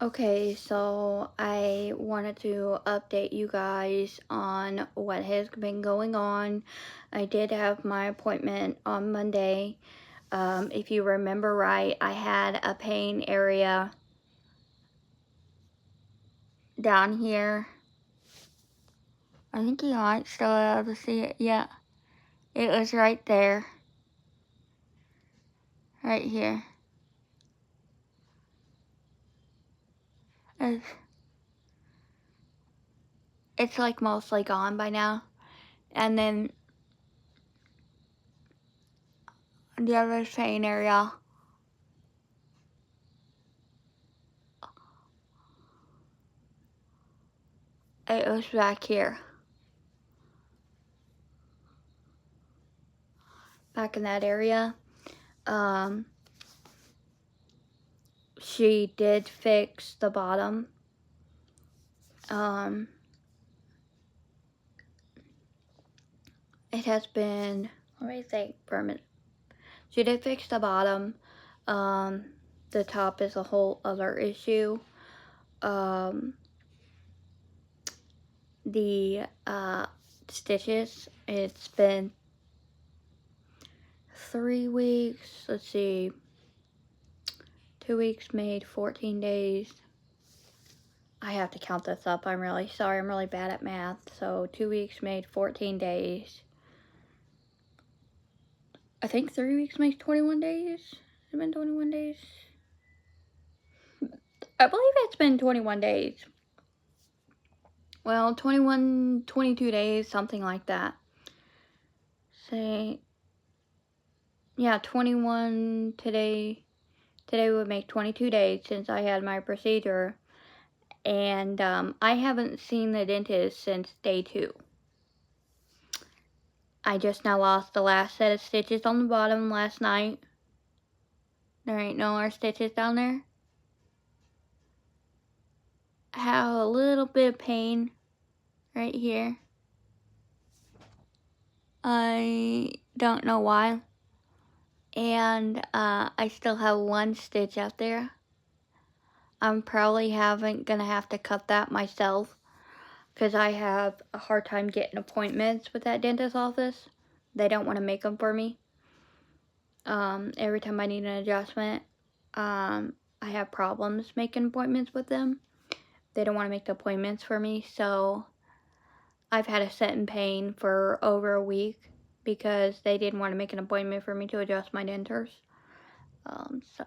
Okay, so I wanted to update you guys on what has been going on. I did have my appointment on Monday. If you remember right, I had a pain area down here. I think you might still be able to see it. Yeah, it was right there. Right here. It's, it's like mostly gone by now. And then the other pain area, it was back here. Back in that area. Um, she did fix the bottom. It has been, let me think for a minute. She did fix the bottom. The top is a whole other issue. The stitches, it's been 3 weeks. Let's see. 2 weeks made 14 days. I have to count this up. I'm really sorry. I'm really bad at math. So 2 weeks made 14 days. I think 3 weeks makes 21 days. Has it been 21 days? I believe it's been 21 days. Well, 21, 22 days, something like that. Say, yeah, 21 today. Today would make 22 days since I had my procedure. And I haven't seen the dentist since day 2. I just now lost the last set of stitches on the bottom last night. There ain't no more stitches down there. I have a little bit of pain right here. I don't know why. And I still have 1 stitch out there. I'm probably gonna have to cut that myself because I have a hard time getting appointments with that dentist office. They don't want to make them for me. Every time I need an adjustment, I have problems making appointments with them. They don't want to make the appointments for me, so I've had to sit in pain for over a week because they didn't want to make an appointment for me to adjust my dentures. So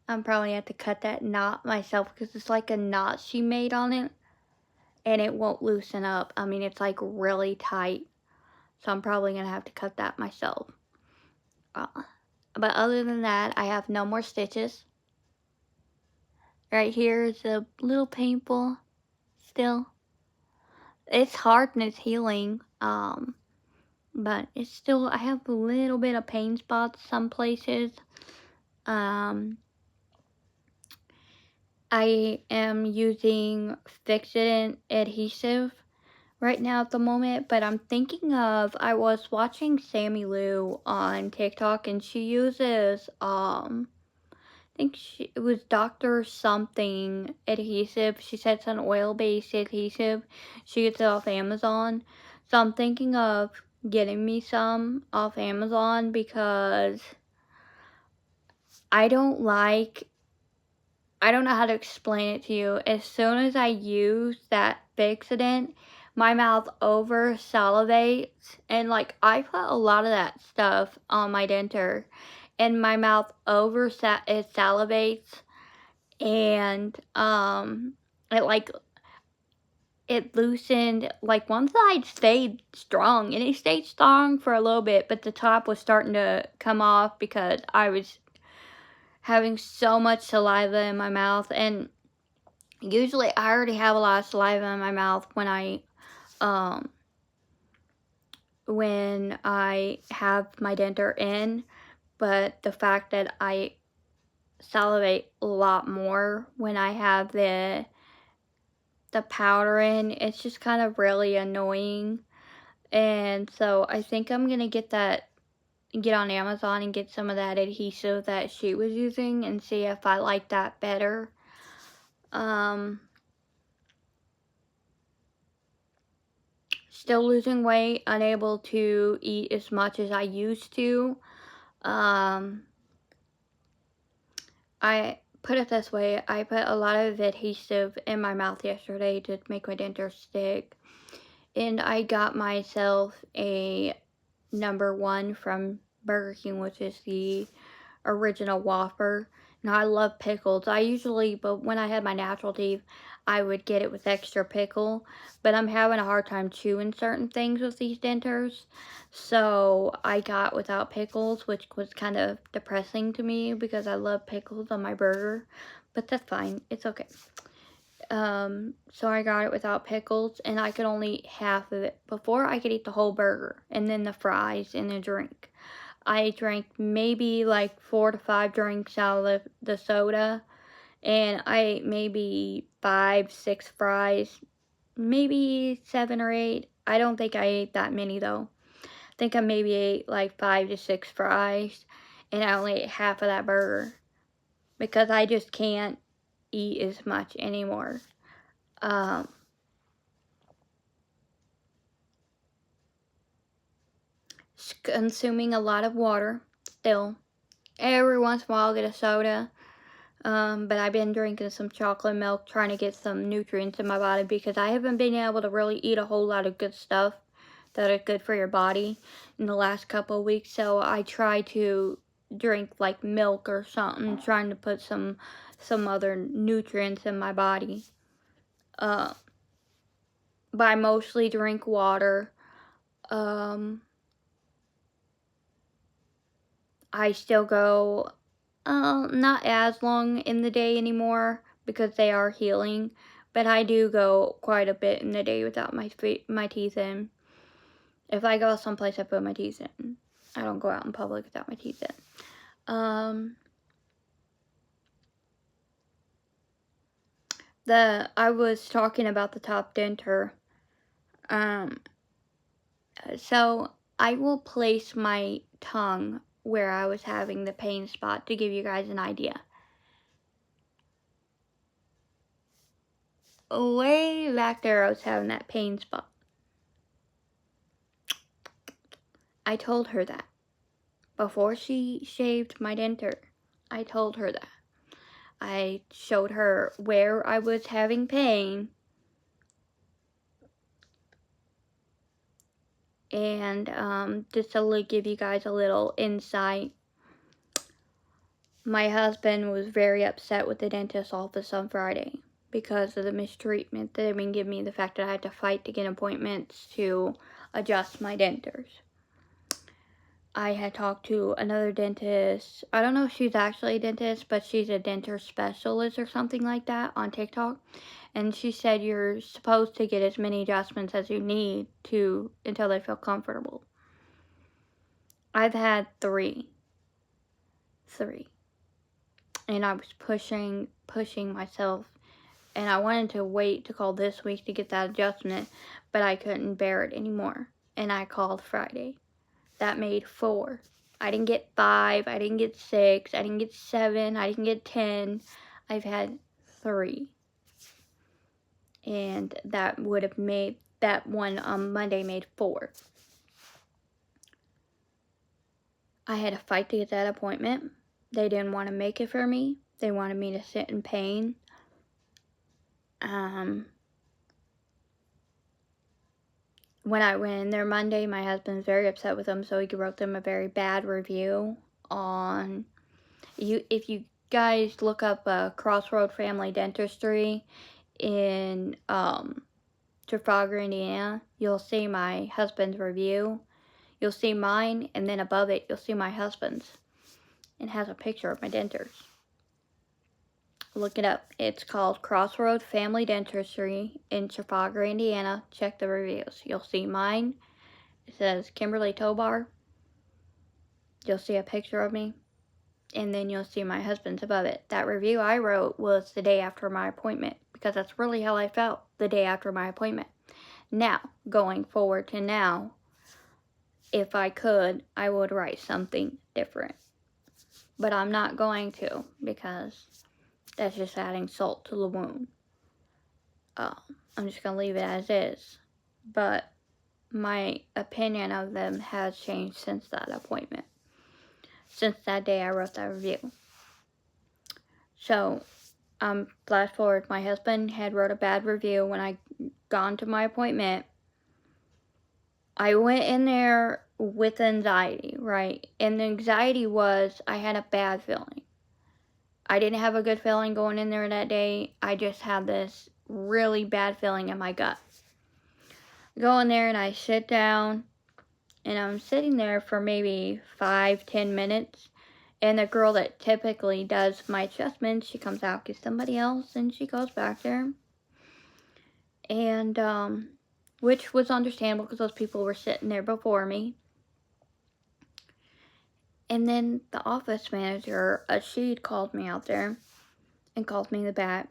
I'm probably gonna have to cut that knot myself because it's like a knot she made on it and it won't loosen up. I mean, it's like really tight. So I'm probably gonna have to cut that myself. But other than that, I have no more stitches. Right here is a little painful still. It's hard and it's healing. But it's still, I have a little bit of pain spots some places. I am using Fix-It adhesive right now at the moment, but I'm thinking of, I was watching Sammy Lou on TikTok and she uses, I think it was Dr. something adhesive. She said it's an oil-based adhesive. She gets it off Amazon. So I'm thinking of getting me some off Amazon because I don't know how to explain it to you. As soon as I use that Fix-It, my mouth over salivates, and like I put a lot of that stuff on my denture, and my mouth over salivates, and it loosened. Like one side stayed strong, and it stayed strong for a little bit, but the top was starting to come off because I was having so much saliva in my mouth. And usually I already have a lot of saliva in my mouth when I have my denture in, but the fact that I salivate a lot more when I have the powder in, it's just kind of really annoying. And so I think I'm gonna get on Amazon and get some of that adhesive that she was using and see if I like that better. Still losing weight, unable to eat as much as I used to. I put it this way, I put a lot of adhesive in my mouth yesterday to make my dentures stick. And I got myself a #1 from Burger King, which is the original Whopper. Now, I love pickles. But when I had my natural teeth, I would get it with extra pickle. But I'm having a hard time chewing certain things with these dentures. So I got without pickles, which was kind of depressing to me because I love pickles on my burger. But that's fine. It's okay. So I got it without pickles, and I could only eat half of it. Before, I could eat the whole burger, and then the fries and the drink. I drank maybe like 4 to 5 drinks out of the soda, and I ate maybe 5, 6 fries, maybe 7 or 8. I don't think I ate that many though. I think I maybe ate like 5 to 6 fries, and I only ate half of that burger because I just can't eat as much anymore. Consuming a lot of water still. Every once in a while I'll get a soda. But I've been drinking some chocolate milk, trying to get some nutrients in my body because I haven't been able to really eat a whole lot of good stuff that are good for your body in the last couple of weeks. So I try to drink like milk or something, trying to put some other nutrients in my body. But I mostly drink water. I still go not as long in the day anymore because they are healing, but I do go quite a bit in the day without my teeth in. If I go someplace, I put my teeth in. I don't go out in public without my teeth in. I was talking about the top denture. So I will place my tongue where I was having the pain spot to give you guys an idea. Way back there, I was having that pain spot. I told her that. Before she shaved my denture, I told her that. I showed her where I was having pain. And just to give you guys a little insight, my husband was very upset with the dentist's office on Friday because of the mistreatment that they've been giving me, the fact that I had to fight to get appointments to adjust my dentures. I had talked to another dentist. I don't know if she's actually a dentist, but she's a denture specialist or something like that on TikTok. And she said you're supposed to get as many adjustments as you need to until they feel comfortable. I've had 3. And I was pushing myself. And I wanted to wait to call this week to get that adjustment, but I couldn't bear it anymore. And I called Friday. That made 4. I didn't get 5, I didn't get 6, I didn't get 7, I didn't get 10. I've had 3. And that would have made, that one on Monday made 4. I had to fight to get that appointment. They didn't want to make it for me. They wanted me to sit in pain. When I went in there Monday, my husband was very upset with them, so he wrote them a very bad review on if you guys look up Crossroad Family Dentistry in Trafalgar, Indiana, you'll see my husband's review. You'll see mine, and then above it, you'll see my husband's. It has a picture of my dentures. Look it up. It's called Crossroad Family Dentistry in Trafalgar, Indiana. Check the reviews. You'll see mine. It says Kimberly Tobar. You'll see a picture of me. And then you'll see my husband's above it. That review I wrote was the day after my appointment, because that's really how I felt the day after my appointment. Now, going forward to now, if I could, I would write something different. But I'm not going to, because That's just adding salt to the wound. I'm just going to leave it as is. But my opinion of them has changed since that appointment. Since that day I wrote that review. So, flash forward, my husband had wrote a bad review when I gone to my appointment. I went in there with anxiety, right? And the anxiety was I had a bad feeling. I didn't have a good feeling going in there that day. I just had this really bad feeling in my gut. I go in there and I sit down, and I'm sitting there for maybe 5-10 minutes. And the girl that typically does my adjustments, she comes out, gets somebody else, and she goes back there. And, which was understandable because those people were sitting there before me. And then the office manager, she'd called me out there and called me in the back,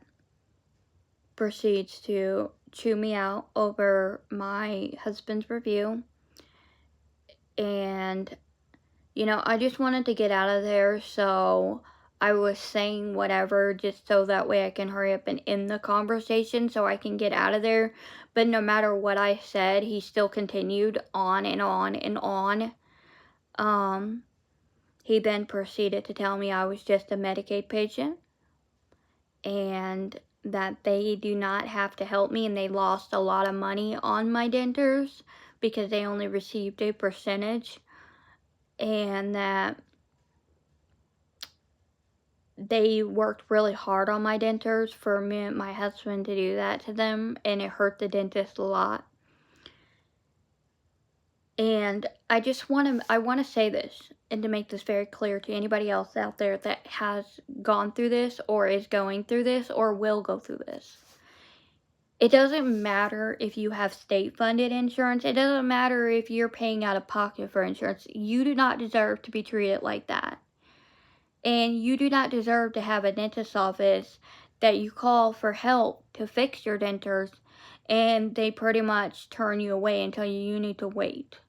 proceeds to chew me out over my husband's review. And, I just wanted to get out of there, so I was saying whatever just so that way I can hurry up and end the conversation so I can get out of there. But no matter what I said, he still continued on and on and on. He then proceeded to tell me I was just a Medicaid patient and that they do not have to help me, and they lost a lot of money on my dentures because they only received a percentage, and that they worked really hard on my dentures for me and my husband to do that to them, and it hurt the dentist a lot. And I want to say this, and to make this very clear to anybody else out there that has gone through this, or is going through this, or will go through this. It doesn't matter if you have state-funded insurance. It doesn't matter if you're paying out of pocket for insurance. You do not deserve to be treated like that. And you do not deserve to have a dentist's office that you call for help to fix your dentures, and they pretty much turn you away and tell you need to wait,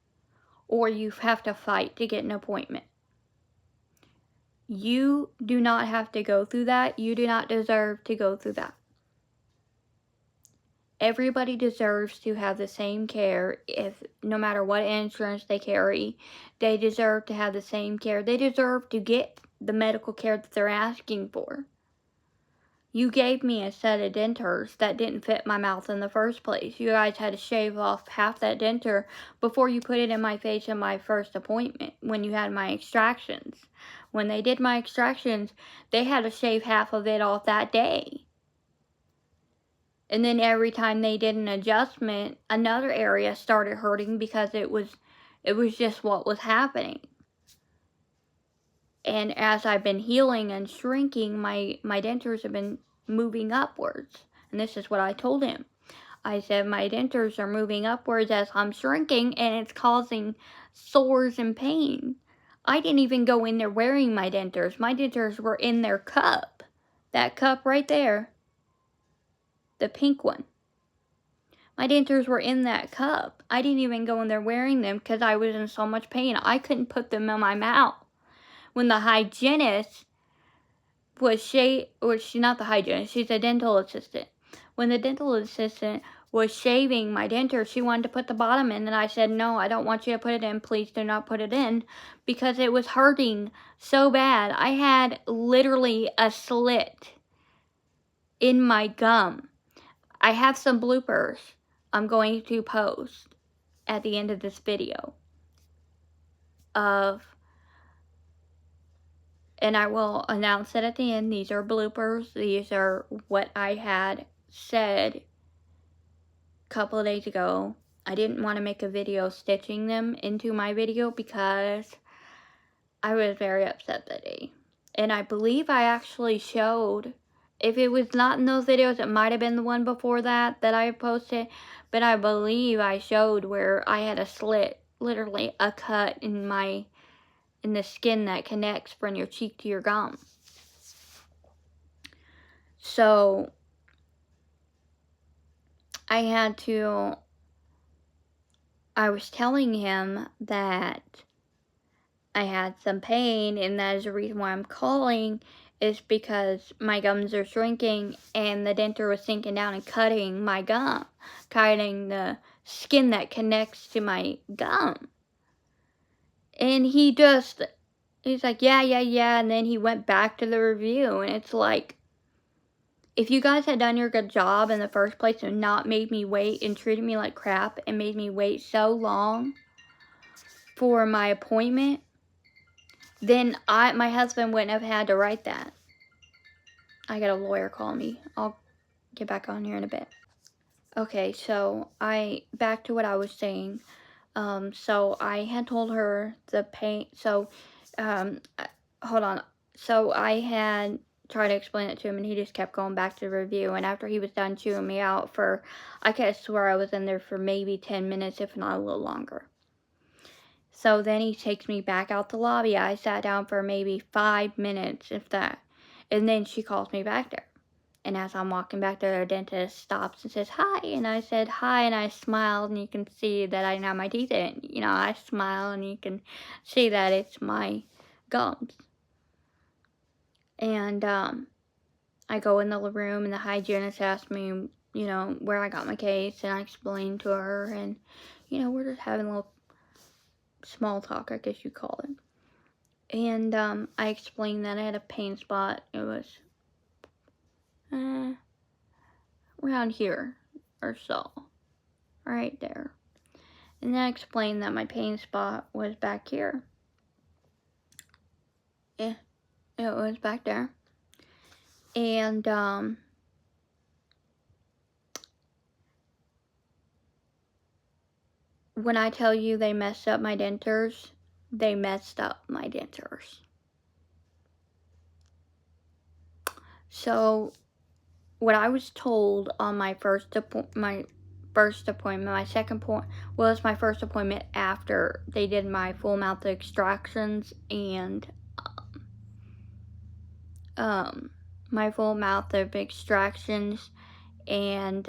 or you have to fight to get an appointment. You do not have to go through that. You do not deserve to go through that. Everybody deserves to have the same care. No matter what insurance they carry, they deserve to have the same care. They deserve to get the medical care that they're asking for. You gave me a set of dentures that didn't fit my mouth in the first place. You guys had to shave off half that denture before you put it in my face in my first appointment when you had my extractions. When they did my extractions, they had to shave half of it off that day. And then every time they did an adjustment, another area started hurting because it was just what was happening. And as I've been healing and shrinking, my dentures have been moving upwards. And this is what I told him. I said, my dentures are moving upwards as I'm shrinking, and it's causing sores and pain. I didn't even go in there wearing my dentures. My dentures were in their cup. That cup right there. The pink one. My dentures were in that cup. I didn't even go in there wearing them because I was in so much pain. I couldn't put them in my mouth. When the hygienist not the hygienist, she's a dental assistant. When the dental assistant was shaving my dentures, she wanted to put the bottom in, and I said, no, I don't want you to put it in. Please do not put it in, because it was hurting so bad. I had literally a slit in my gum. I have some bloopers I'm going to post at the end of this video and I will announce it at the end. These are bloopers. These are what I had said a couple of days ago. I didn't want to make a video stitching them into my video because I was very upset that day. And I believe I actually showed, if it was not in those videos, it might have been the one before that I posted, but I believe I showed where I had a slit, literally a cut in the skin that connects from your cheek to your gum. So I was telling him that I had some pain, and that is the reason why I'm calling, is because my gums are shrinking and the denture was sinking down and cutting my gum, cutting the skin that connects to my gum. And he's like, yeah, and then he went back to the review, and it's like, if you guys had done your good job in the first place and not made me wait and treated me like crap and made me wait so long for my appointment, then my husband wouldn't have had to write that. I got a lawyer calling me. I'll get back on here in a bit. Okay, so back to what I was saying. So I had told her the pain, hold on. So I had tried to explain it to him, and he just kept going back to the review, and after he was done chewing me out I could swear I was in there for maybe 10 minutes, if not a little longer. So then he takes me back out the lobby. I sat down for maybe 5 minutes, if that, and then she calls me back there. And as I'm walking back there, the dentist stops and says, hi. And I said, hi, and I smiled, and you can see that I didn't have my teeth in. You know, I smile, and you can see that it's my gums. And I go in the room, and the hygienist asked me, you know, where I got my case, and I explained to her, and, you know, we're just having a little small talk, I guess you'd call it. And I explained that I had a pain spot. It was around here or so, right there. And then I explained that my pain spot was back here. Yeah, it was back there. And when I tell you they messed up my dentures, they messed up my dentures. So what I was told on my first appointment, my second point was my first appointment after they did my full mouth extractions and my full mouth of extractions and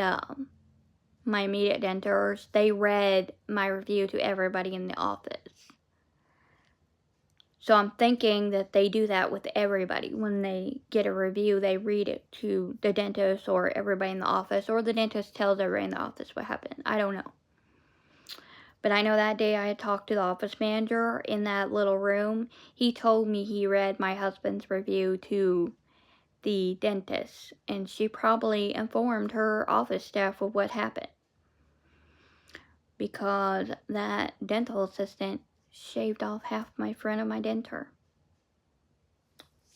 my immediate dentures. They read my review to everybody in the office. So I'm thinking that they do that with everybody. When they get a review, they read it to the dentist or everybody in the office, or the dentist tells everybody in the office what happened. I don't know. But I know that day I had talked to the office manager in that little room. He told me he read my husband's review to the dentist, and she probably informed her office staff of what happened, because that dental assistant shaved off half my front of my denture.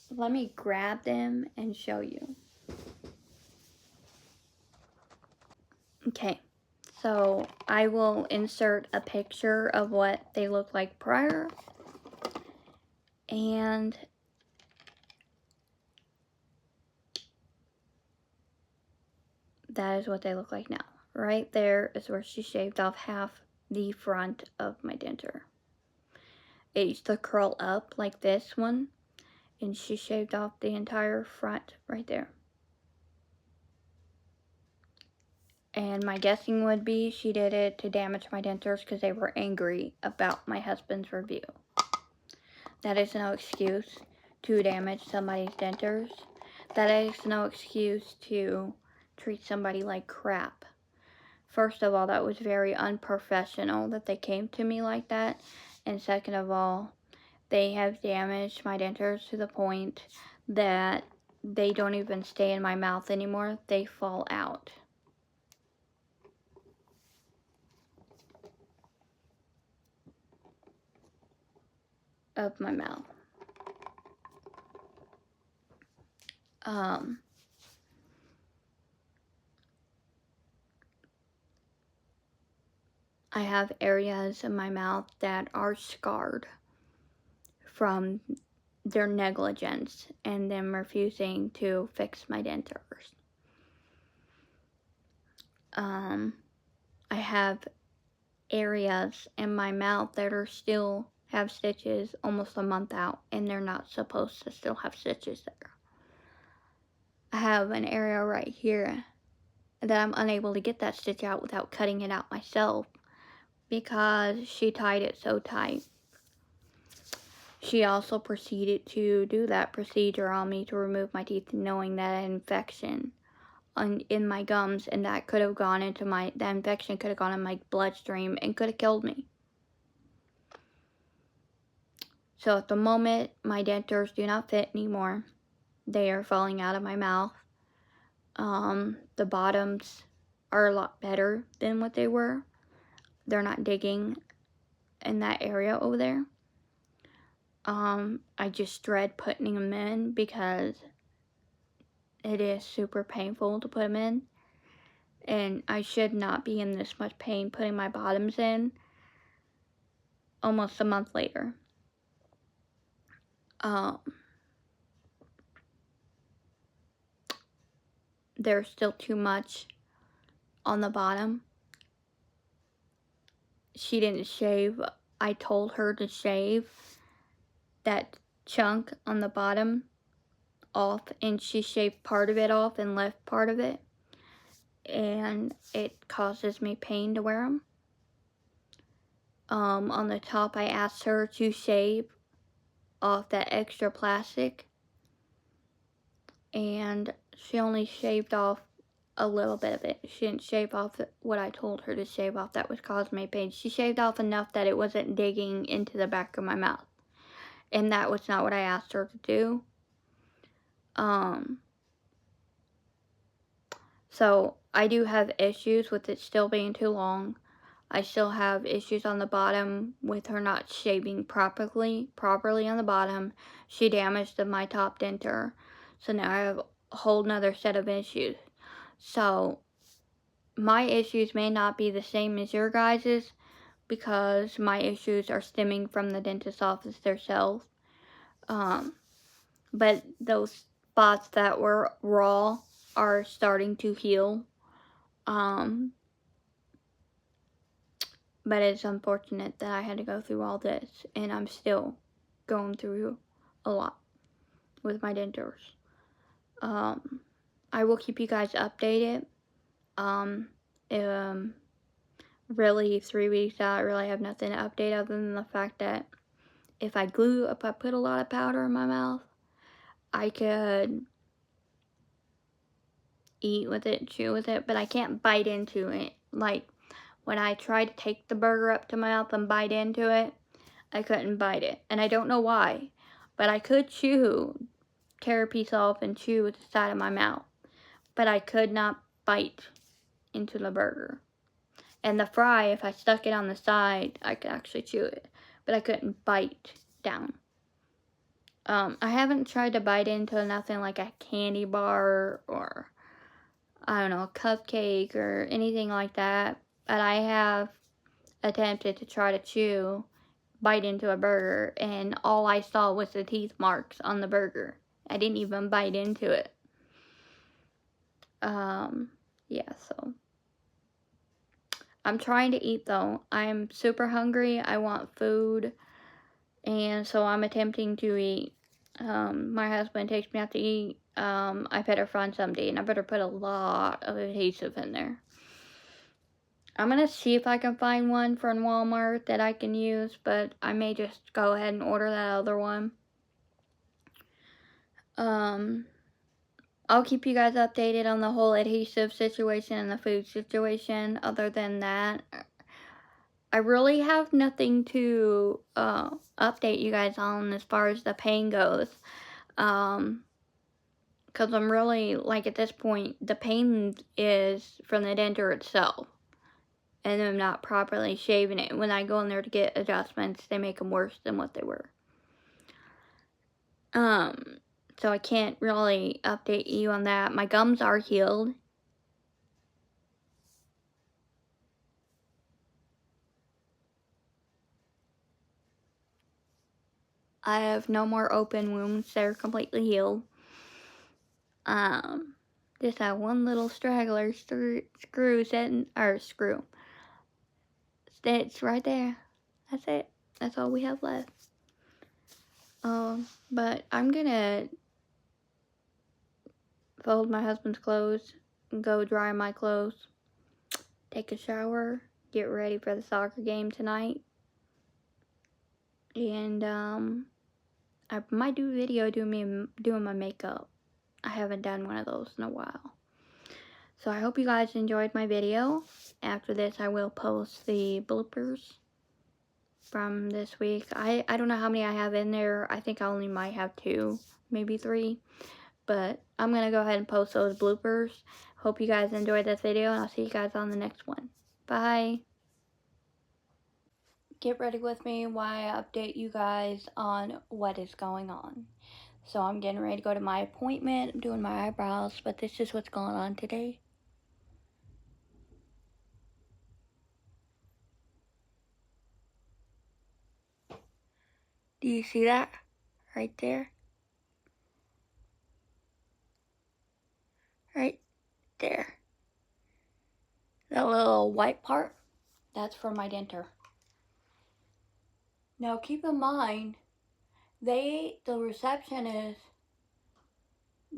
Let me grab them and show you. Okay, so I will insert a picture of what they look like prior, and that is what they look like now. Right there is where she shaved off half the front of my denture. It used to curl up like this one, and she shaved off the entire front right there. And my guessing would be she did it to damage my dentures because they were angry about my husband's review. That is no excuse to damage somebody's dentures. That is no excuse to treat somebody like crap. First of all, that was very unprofessional that they came to me like that. And second of all, they have damaged my dentures to the point that they don't even stay in my mouth anymore. They fall out of my mouth. I have areas in my mouth that are scarred from their negligence and them refusing to fix my dentures. I have areas in my mouth that are still have stitches almost a month out, and they're not supposed to still have stitches there. I have an area right here that I'm unable to get that stitch out without cutting it out myself because she tied it so tight. She also proceeded to do that procedure on me to remove my teeth, knowing that an infection in my gums, and that could have gone into that infection could have gone in my bloodstream and could have killed me. So at the moment, my dentures do not fit anymore. They are falling out of my mouth. The bottoms are a lot better than what they were. They're not digging in that area over there. I just dread putting them in because it is super painful to put them in. And I should not be in this much pain putting my bottoms in almost a month later. There's still too much on the bottom. She didn't shave. I told her to shave that chunk on the bottom off, and she shaved part of it off and left part of it, and it causes me pain to wear them. On the top, I asked her to shave off that extra plastic, and she only shaved off a little bit of it. She didn't shave off what I told her to shave off that was causing me pain. She shaved off enough that it wasn't digging into the back of my mouth, and that was not what I asked her to do. So I do have issues with it still being too long. I still have issues on the bottom with her not shaving properly on the bottom. She damaged my top denture. So now I have a whole nother set of issues. So my issues may not be the same as your guys's because my issues are stemming from the dentist's office themselves. But those spots that were raw are starting to heal. But it's unfortunate that I had to go through all this, and I'm still going through a lot with my dentures. I will keep you guys updated. Really 3 weeks out, I really have nothing to update other than the fact that if I put a lot of powder in my mouth, I could eat with it, chew with it, but I can't bite into it. Like, when I tried to take the burger up to my mouth and bite into it, I couldn't bite it. And I don't know why, but I could tear a piece off and chew with the side of my mouth. But I could not bite into the burger. And the fry, if I stuck it on the side, I could actually chew it. But I couldn't bite down. I haven't tried to bite into nothing like a candy bar or, I don't know, a cupcake or anything like that. But I have attempted to try to bite into a burger, and all I saw was the teeth marks on the burger. I didn't even bite into it. Yeah, so I'm trying to eat though. I'm super hungry. I want food, and so I'm attempting to eat. My husband takes me out to eat. I better find something, and I better put a lot of adhesive in there. I'm going to see if I can find one from Walmart that I can use, but I may just go ahead and order that other one. I'll keep you guys updated on the whole adhesive situation and the food situation. Other than that, I really have nothing to update you guys on as far as the pain goes. Because I'm really, like, at this point, the pain is from the denture itself. And I'm not properly shaving it. When I go in there to get adjustments, they make them worse than what they were. So I can't really update you on that. My gums are healed. I have no more open wounds. They're completely healed. Just that one little straggler screw stitch right there. That's it. That's all we have left. But I'm gonna fold my husband's clothes, go dry my clothes, take a shower, get ready for the soccer game tonight, and I might do a video doing my makeup. I haven't done one of those in a while. So I hope you guys enjoyed my video. After this, I will post the bloopers from this week. I don't know how many I have in there. I think I only might have 2, maybe 3. But I'm going to go ahead and post those bloopers. Hope you guys enjoyed this video, and I'll see you guys on the next one. Bye. Get ready with me while I update you guys on what is going on. So I'm getting ready to go to my appointment. I'm doing my eyebrows, but this is what's going on today. Do you see that? Right there? Right there. That little white part, that's for my denture. Now keep in mind, the receptionist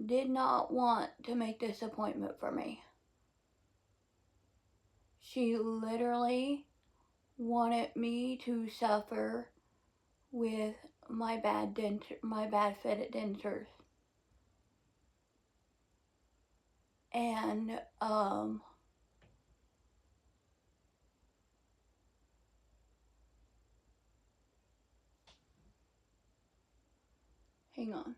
did not want to make this appointment for me. She literally wanted me to suffer with my bad fitted dentures. And hang on.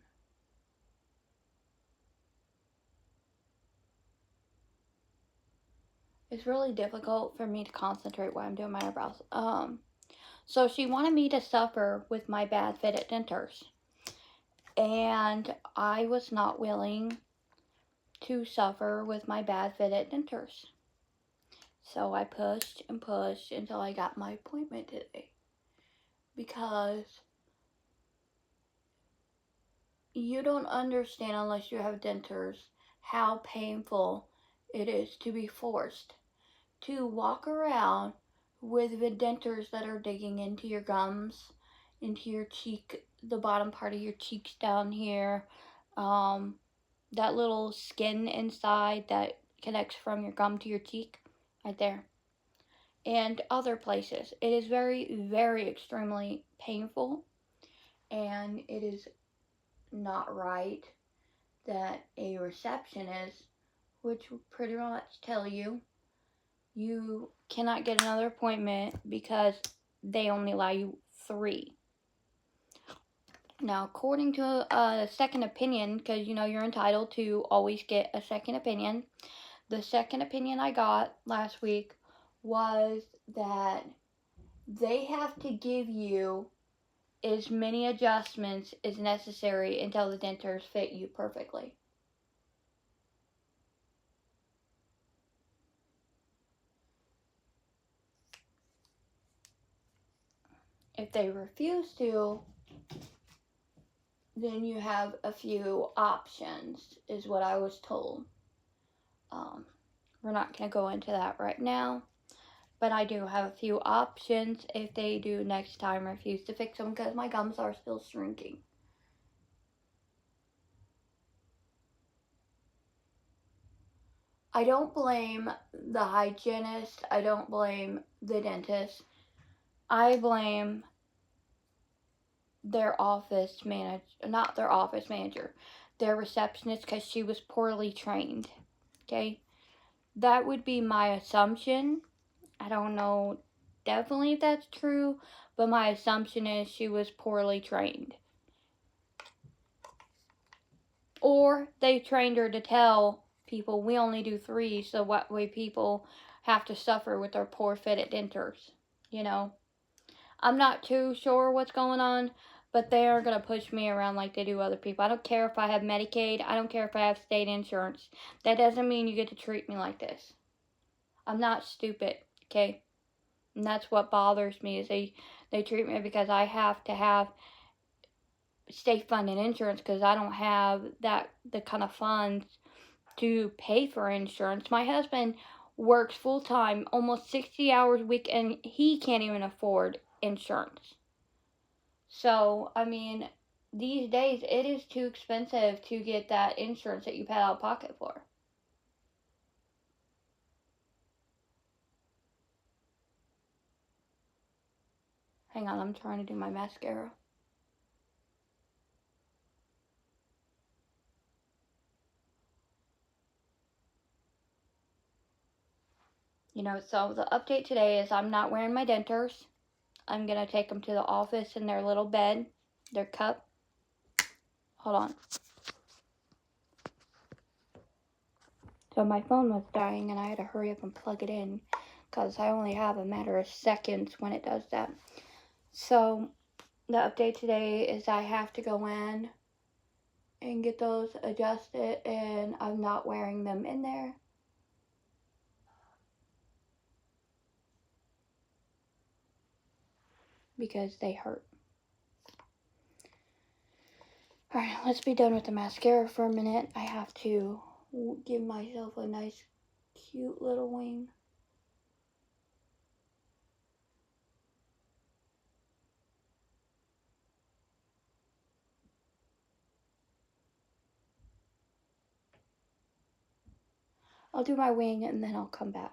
It's really difficult for me to concentrate while I'm doing my eyebrows. So she wanted me to suffer with my bad fitted dentures. And I was not willing to suffer with my bad fitted dentures. So I pushed and pushed until I got my appointment today. Because you don't understand, unless you have dentures, how painful it is to be forced to walk around with the dentures that are digging into your gums, into your cheek, the bottom part of your cheeks down here, that little skin inside that connects from your gum to your cheek, right there, and other places. It is very, very extremely painful, and it is not right that a receptionist, which will pretty much tell you, you cannot get another appointment because they only allow you 3. Now, according to a second opinion, because you know you're entitled to always get a second opinion, the second opinion I got last week was that they have to give you as many adjustments as necessary until the dentures fit you perfectly. If they refuse to, then you have a few options, is what I was told. We're not going to go into that right now, but I do have a few options if they do next time refuse to fix them, because my gums are still shrinking. I don't blame the hygienist. I don't blame the dentist. I blame their office manager, not their office manager, their receptionist, because she was poorly trained. Okay? That would be my assumption. I don't know definitely if that's true, but my assumption is she was poorly trained. Or they trained her to tell people we only do 3, so what way people have to suffer with their poor fitted dentures, you know. I'm not too sure what's going on, but they are going to push me around like they do other people. I don't care if I have Medicaid. I don't care if I have state insurance. That doesn't mean you get to treat me like this. I'm not stupid, okay? And that's what bothers me, is they treat me because I have to have state funded insurance, because I don't have the kind of funds to pay for insurance. My husband works full time, almost 60 hours a week, and he can't even afford insurance. So, I mean, these days it is too expensive to get that insurance that you pay out of pocket for. Hang on, I'm trying to do my mascara. So the update today is I'm not wearing my dentures. I'm going to take them to the office in their little bed, their cup. Hold on. So my phone was dying and I had to hurry up and plug it in because I only have a matter of seconds when it does that. So the update today is I have to go in and get those adjusted, and I'm not wearing them in there. Because they hurt. Alright, let's be done with the mascara for a minute. I have to give myself a nice, cute little wing. I'll do my wing and then I'll come back.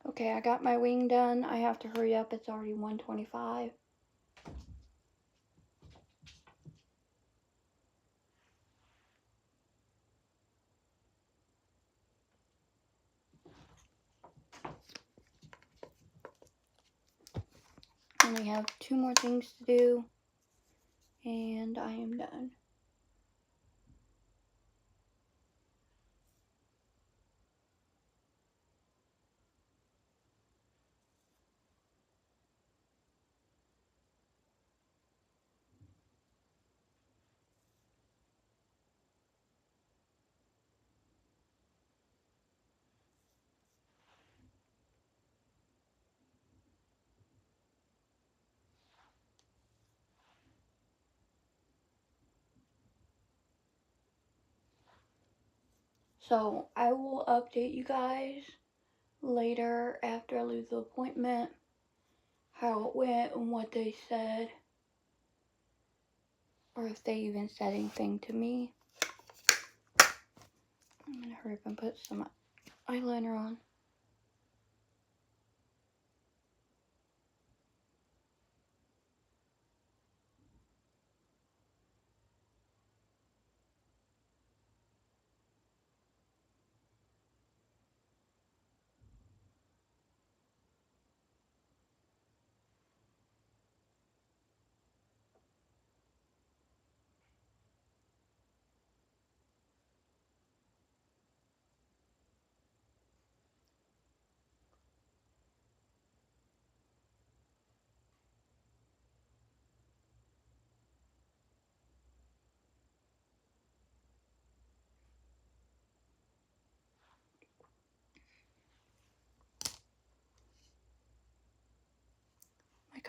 Okay, I got my wing done. I have to hurry up. It's already 1:25. Only have 2 more things to do, and I am done. So I will update you guys later after I leave the appointment how it went and what they said, or if they even said anything to me. I'm gonna hurry up and put some eyeliner on.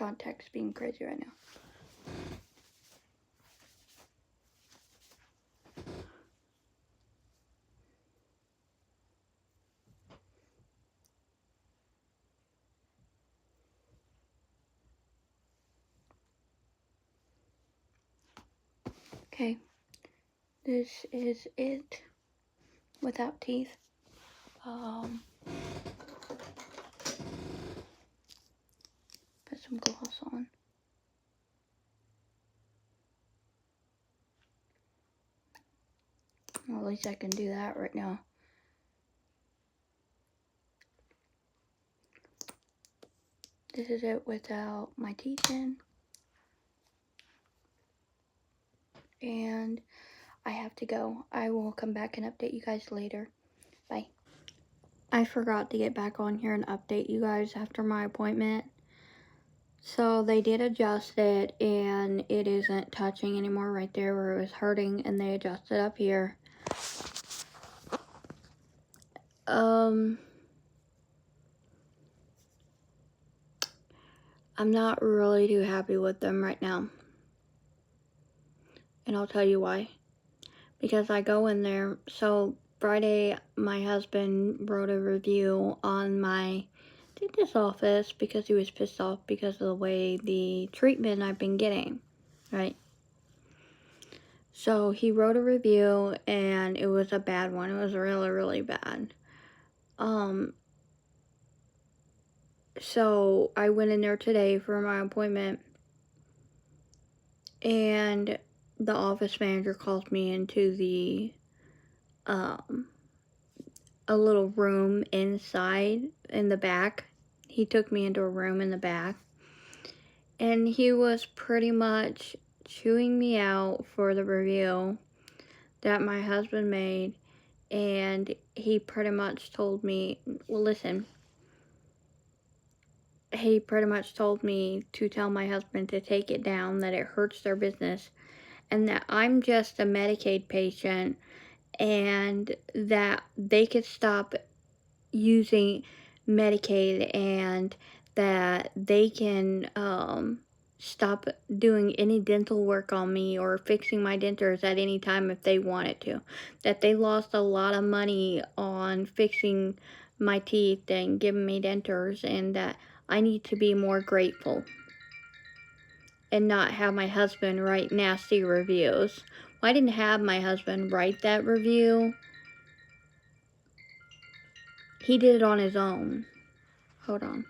contact's being crazy right now. Okay, this is it without teeth. Put some gloss on. Well, at least I can do that right now. This is it without my teeth in. And I have to go. I will come back and update you guys later. Bye. I forgot to get back on here and update you guys after my appointment. So they did adjust it, and it isn't touching anymore right there where it was hurting, and they adjusted up here. I'm not really too happy with them right now. And I'll tell you why. Because I go in there, so Friday my husband wrote a review on my dentist office because he was pissed off because of the way the treatment I've been getting, right? So he wrote a review, and it was a bad one. It was really, really bad. So I went in there today for my appointment, and the office manager calls me into the, a little room inside in the back. He took me into a room in the back, and he was pretty much chewing me out for the review that my husband made, and he pretty much told me, well, listen, he pretty much told me to tell my husband to take it down, that it hurts their business, and that I'm just a Medicaid patient, and that they could stop using Medicaid, and that they can stop doing any dental work on me or fixing my dentures at any time if they wanted to. That they lost a lot of money on fixing my teeth and giving me dentures, and that I need to be more grateful and not have my husband write nasty reviews. Well, I didn't have my husband write that review. He did it on his own. Hold on.